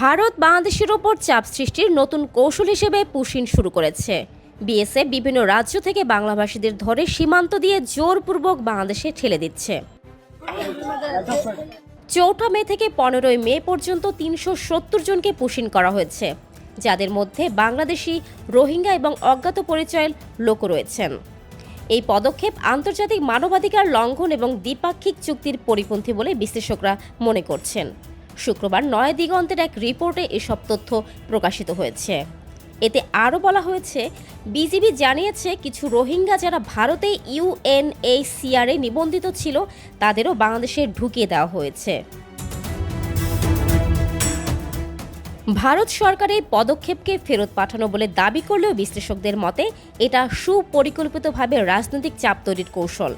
ভারত বাংলাদেশের ওপর চাপ সৃষ্টির নতুন কৌশল হিসেবে পুশিন শুরু করেছে। বিএসএফ বিভিন্ন রাজ্য থেকে বাংলাভাষীদের ধরে সীমান্ত দিয়ে জোরপূর্বক বাংলাদেশে ঠেলে দিচ্ছে। 4 মে থেকে 15 মে পর্যন্ত 370 জনকে পুশিন করা হয়েছে, যাদের মধ্যে বাংলাদেশি, রোহিঙ্গা এবং অজ্ঞাত পরিচয়ের লোক রয়েছেন। এই পদক্ষেপ আন্তর্জাতিক মানবাধিকার লঙ্ঘন এবং দ্বিপাক্ষিক চুক্তির পরিপন্থী বলে বিশ্লেষকরা মনে করছেন। শুক্রবার নয়া দিগন্তের এক রিপোর্টে এসব তথ্য প্রকাশিত হয়েছে। এতে আরও বলা হয়েছে, বিজিবি জানিয়েছে কিছু রোহিঙ্গা যারা ভারতে ইউএনএইচসিআরে নিবন্ধিত ছিল তাদেরও বাংলাদেশে ঢুকিয়ে দেওয়া হয়েছে। ভারত সরকার এই পদক্ষেপকে ফেরত পাঠানো বলে দাবি করলেও বিশ্লেষকদের মতে এটা সুপরিকল্পিতভাবে রাজনৈতিক চাপ তৈরির কৌশল।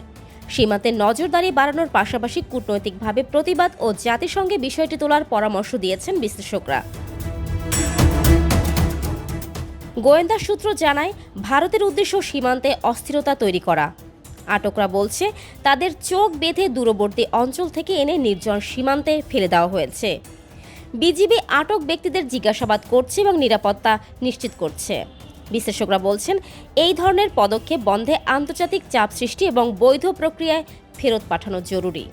সীমান্তে নজরদারি বাড়ানোর পাশাপাশি কূটনৈতিকভাবে প্রতিবাদ ও জাতিসংঘে বিষয়টি তোলার পরামর্শ দিয়েছেন বিশ্লেষকরা। গোয়েন্দা সূত্র জানায়, ভারতের উদ্দেশ্য সীমান্তে অস্থিরতা তৈরি করা। আটকরা বলছে, তাদের চোখ বেঁধে দূরবর্তী অঞ্চল থেকে এনে নির্জন সীমান্তে ফেলে দেওয়া হয়েছে। বিজিবি আটক ব্যক্তিদের জিজ্ঞাসাবাদ করছে এবং নিরাপত্তা নিশ্চিত করছে। বিশ্লেষকরা বলছেন, এই ধরনের পদক্ষেপ বন্ধে আন্তর্জাতিক চাপ সৃষ্টি এবং বৈধ প্রক্রিয়ায় ফেরত পাঠানো জরুরি।